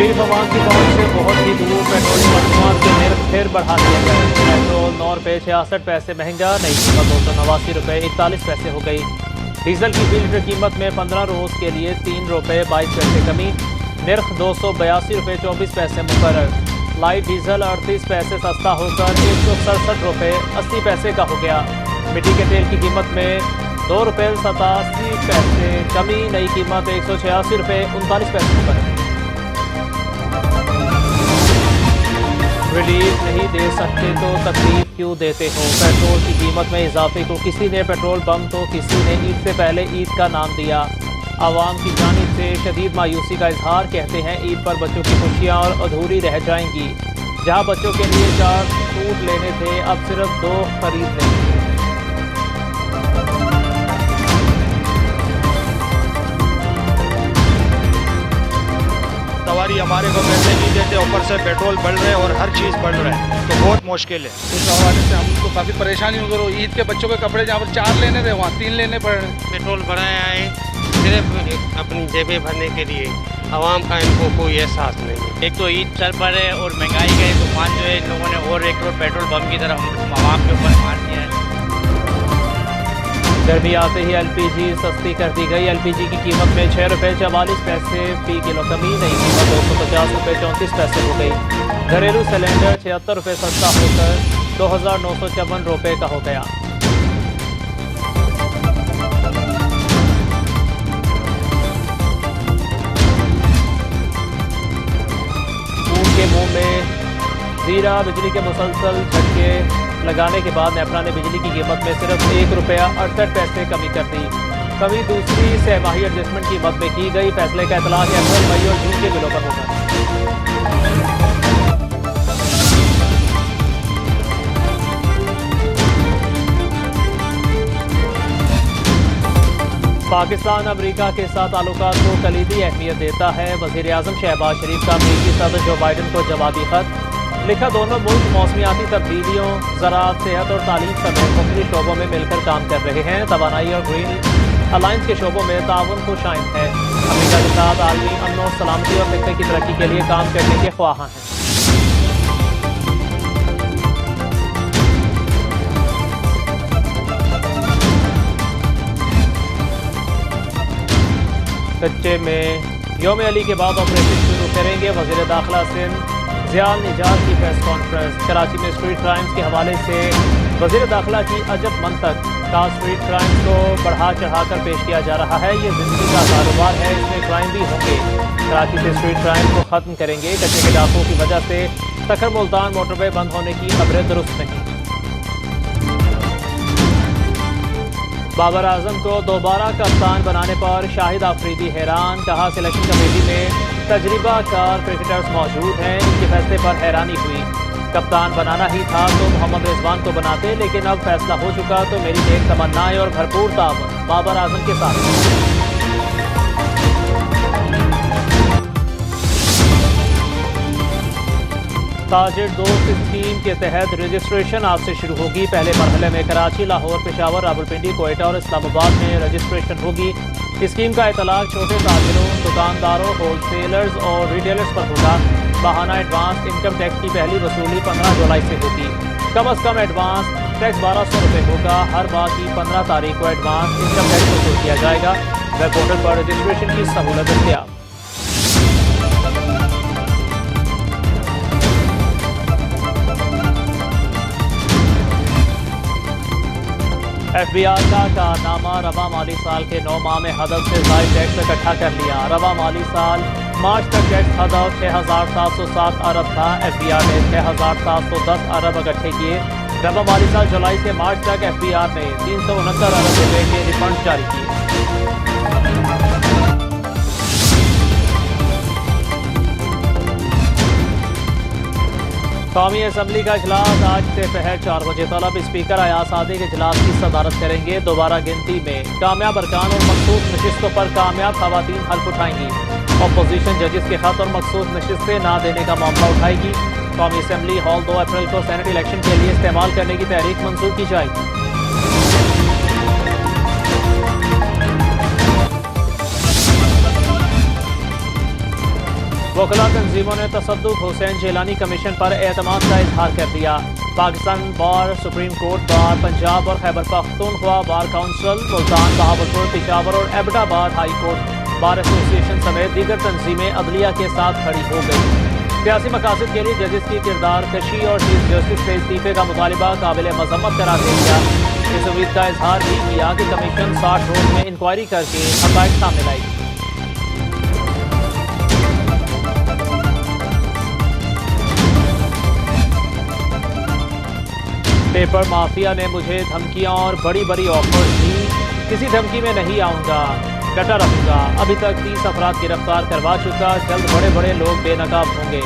गरीब आवाम की पहुंच से बहुत ही दूर पेट्रोल की मसनूआत के निर्ख फिर बढ़ा दिए गए। पेट्रोल 9 रुपये 66 पैसे महंगा, नई कीमत 289 रुपये 41 पैसे हो गई। डीजल की फी लीटर कीमत में 15 रोज़ के लिए 3 रुपये 22 पैसे कमी, निर्ख 282 रुपये 24 पैसे मुकर्रर। लाइट डीजल 38 पैसे सस्ता होकर 167 रुपये 80 पैसे का हो गया। मिट्टी के तेल की कीमत में 2 रुपये 87 पैसे कमी, नई कीमत 186 रुपये 39 पैसे मुकर्रर। रिलीफ नहीं दे सकते तो तकलीफ क्यों देते हो? पेट्रोल की कीमत में इजाफे को किसी ने पेट्रोल बम तो किसी ने ईद से पहले ईद का नाम दिया। आवाम की जानिब से शदीद मायूसी का इजहार, कहते हैं ईद पर बच्चों की खुशियाँ और अधूरी रह जाएंगी। जहाँ बच्चों के लिए 4 सूट लेने थे अब सिर्फ 2 खरीद लेंगे। सवारी हमारे को पैसे नहीं देते, ऊपर से पेट्रोल बढ़ रहे और हर चीज़ बढ़ रहा है, तो बहुत मुश्किल है। इस हवाले से हमको काफ़ी परेशानी हो गई। ईद के बच्चों के कपड़े जहाँ पर 4 लेने थे वहाँ 3 लेने पड़ रहे हैं। पेट्रोल बढ़ाया है सिर्फ अपनी जेबें भरने के लिए, आवाम का इनको कोई एहसास नहीं। एक तो ईद चल पड़ है और महंगाई का तूफान जो है इन लोगों ने और एक पेट्रोल बम की तरह आवाम के ऊपर मार दिया है। गर्मी आते ही एलपीजी सस्ती कर दी गई। एलपीजी की कीमत में 6 रुपये 44 पैसे फी किलो कमी, नई कीमत 250 रुपये 34 पैसे हो गई। घरेलू सिलेंडर 76 रुपये सस्ता होकर 2954 रुपये का हो गया। ऊँट के मुंह में जीरा, बिजली के मुसलसल झटके लगाने के बाद नेपरा ने बिजली की कीमत में सिर्फ 1 रुपया 68 पैसे कमी कर दी। कमी दूसरी सहमाही एडजस्टमेंट कीमत में की गई। फैसले का इतलाक अप्रैल, मई और जून के बिलों पर होगा। पाकिस्तान अमेरिका के साथ ताल्लुकात को कलीदी अहमियत देता है। वज़ीर आज़म शहबाज शरीफ का अमेरिकी सदर जो बाइडन को जवाबी खत लिखा। दोनों मुल्क मौसमियाती तब्दीलियों, ज़राअत, सेहत और तालीम समेत मुख्तलिफ शोबों में मिलकर काम कर रहे हैं। तवानाई और ग्रीन अलायंस के शोबों में ताउन को शामिल है। अमेरिका के साथ आलमी अमन और सलामती और खित्ते की तरक्की के लिए काम करने के ख्वाह हैं। कच्चे में यौम अली के बाद ऑपरेशन शुरू करेंगे। वज़ीर दाखिला सिंध ज़ियाल निजात की प्रेस कॉन्फ्रेंस। कराची में स्ट्रीट क्राइम्स के हवाले से वज़ीर दाखिला की अजब मंतक का स्ट्रीट क्राइम्स को बढ़ा चढ़ा कर पेश किया जा रहा है। ये ज़िंदगी का कारोबार है, इसमें क्राइम भी होंगे। कराची से स्ट्रीट क्राइम को ख़त्म करेंगे। कच्चे के डाकुओं की वजह से तखर मुल्तान मोटरवे बंद होने की खबरें दुरुस्त नहीं। बाबर आजम को दोबारा कप्तान बनाने पर शाहिद आफरीदी हैरान। कहा सिलेक्शन कमेटी में तजर्बाकार क्रिकेटर्स मौजूद हैं, इनके फैसले पर हैरानी हुई। कप्तान बनाना ही था तो मोहम्मद रिजवान को बनाते, लेकिन अब फैसला हो चुका तो मेरी नेक तमन्नाएं और भरपूर ताउन बाबर आजम के साथ। ताजिर दोस्त स्कीम के तहत रजिस्ट्रेशन आज से शुरू होगी। पहले मरहले में कराची, लाहौर, पेशावर, रावलपिंडी, कोयटा और इस्लामाबाद में रजिस्ट्रेशन होगी। स्कीम का इतलाक छोटे ताजिरों, दुकानदारों, होलसेलर्स और रिटेलर्स पर होगा। बहाना एडवांस इनकम टैक्स की पहली वसूली 15 जुलाई से होगी। कम अज़ कम एडवांस टैक्स 1200 रुपये होगा। हर माह की 15 तारीख को एडवांस इनकम टैक्स वसूल किया जाएगा। वेब पोर्टल पर रजिस्ट्रेशन की सहूलत दस्तियाब। FBI का कारनामा, रवा माली साल के 9 माह में हदफ से ज़ायद टैक्स इकट्ठा कर लिया। रवा माली साल मार्च तक टैक्स हदफ 6707 अरब था। FBI ने 6710 अरब इकट्ठे किए। रवा माली साल जुलाई से मार्च तक FBI ने 369 अरब रुपये के रिफंड जारी किए। कौमी असम्बली का इजलास आज से पहर 4 बजे तलब। स्पीकर अयाज सादिक इजलास की सदारत करेंगे। दोबारा गिनती में कामयाब अरकान और मखसूस नशिस्तों पर कामयाब खवातीन हल्फ उठाएंगी। अपोजिशन जजेस के खत और मखसूस नशिस्तें ना देने का मामला उठाएगी। कौमी असम्बली हॉल 2 अप्रैल को सेनेट इलेक्शन के लिए इस्तेमाल करने की तहरीक मंजूर की जाएगी। वकला तंजीमों ने तसद्दुक हुसैन जिलानी कमीशन पर एतमाद का इजहार कर दिया। पाकिस्तान बार, सुप्रीम कोर्ट बार, पंजाब और खैबर पख्तूनख्वा बार काउंसिल, मुल्तान, बहावलपुर, पेशावर और Abbottabad high court bar association समेत दीगर तंजीमें अदलिया के साथ खड़ी हो गई। सियासी मकासद के लिए जजेस की किरदार कशी और चीफ जस्टिस से इस्तीफे का मुतालिबा काबिल मजम्मत करार दे दिया। इस उम्मीद का इजहार भी किया कि कमीशन 60 रोज में इंक्वायरी करके हक़ाइक़ सामने लाएगी। पेपर माफिया ने मुझे धमकियां और बड़ी बड़ी ऑफर्स दी, किसी धमकी में नहीं आऊँगा, डटा रहूँगा। अभी तक 30 अफराद गिरफ्तार करवा चुका, जल्द बड़े बड़े लोग बेनकाब होंगे।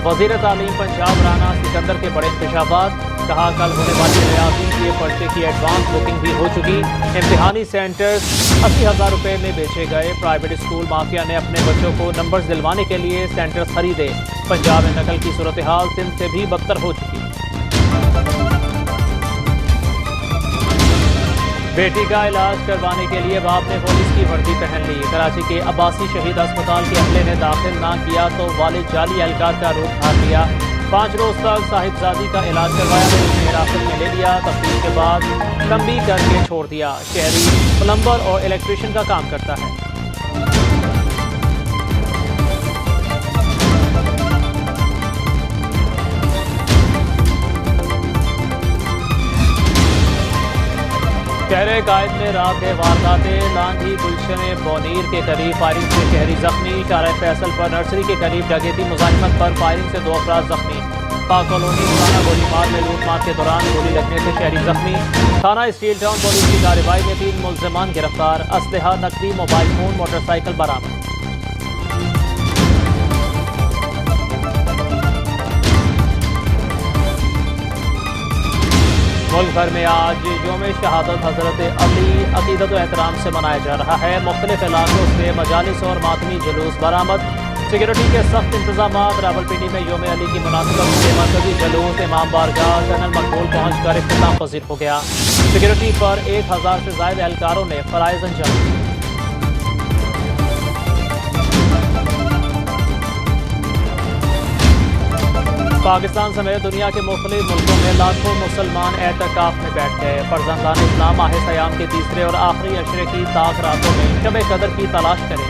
वज़ीर तालीम पंजाब राना सिकंदर के बड़े इंकशाफात, कहा कल होने वाली रियाजी के पर्चे की एडवांस बुकिंग भी हो चुकी। इम्तिहानी सेंटर्स 80,000 रुपये में बेचे गए। प्राइवेट स्कूल माफिया ने अपने बच्चों को नंबर्स दिलवाने के लिए सेंटर्स खरीदे। पंजाब में नकल की सूरत हाल सिंध से भी बदतर हो चुकी। बेटी का इलाज करवाने के लिए बाप ने पुलिस की वर्दी पहन ली। कराची के अब्बासी शहीद अस्पताल के अमले ने दाखिल ना किया तो वालिद जाली एहलकार का रूप धार लिया। 5 रोज तक साहिबजादी का इलाज करवाया, पुलिस ने हिरासत में ले लिया। तफ्तीश के बाद तंबीह करके छोड़ दिया। शहरी प्लम्बर और इलेक्ट्रीशियन का काम करता है। शहर कायद में रात के वारदातें। लांघी गुलशन बोनीर के करीब फायरिंग से शहरी जख्मी। शारा फैसल पर नर्सरी के करीब डकैती मुजाहिमत पर फायरिंग से 2 अफराद जख्मी। पाक कॉलोनी थाना गोलीमार में लूटमार के दौरान गोली लगने से शहरी जख्मी। थाना स्टील टाउन पुलिस की कार्रवाई में 3 मुल्ज़िमान गिरफ्तार। असलहा, नकदी, मोबाइल फोन, मोटरसाइकिल बरामद। मुल्क भर में आज यौम शहादत हज़रत अली अकीदत व एहतराम से मनाया जा रहा है। मुख्तलिफ इलाकों से मजालिस और मातमी जुलूस बरामद। सिक्योरिटी के सख्त इंतजाम। रावलपिंडी में यौम अली की मुनासिबत से मरकजी जुलूस इमाम बारगाह जनरल मकबूल पहुँच कर इख्तिताम पजीर हो गया। सिक्योरिटी पर 1000 से ज़ायद एहलकारों ने फ़राइज़ अंजाम दिए। पाकिस्तान समेत दुनिया के मुख्तलिफ मुल्कों में लाखों मुसलमान एतकाफ में बैठ गए। फर्जंदान इस्लाम माह सयाम के तीसरे और आखिरी अशरे की ताक रातों में शब कदर की तलाश करें।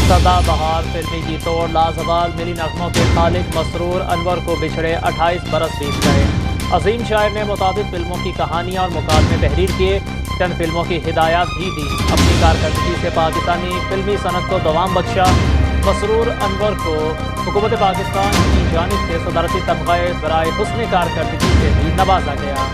सदा बहार फिल्मी गीतों और लाजवाल मिली नगमों के खालिक मसरूर अनवर को बिछड़े 28 बरस बीत गए। अजीम शायर ने मुताबिक फिल्मों की कहानियाँ और मुकालमे तहरीर किए। 10 फिल्मों की हिदायत भी दी। अपनी कारकर्दगी से पाकिस्तानी फिल्मी सनत को दवाम बख्शा। मसरूर अनवर को हुकूमत पाकिस्तान की जानिब से सदारती तमग़े बराए हुस्न कारकर्दगी से भी नवाजा गया।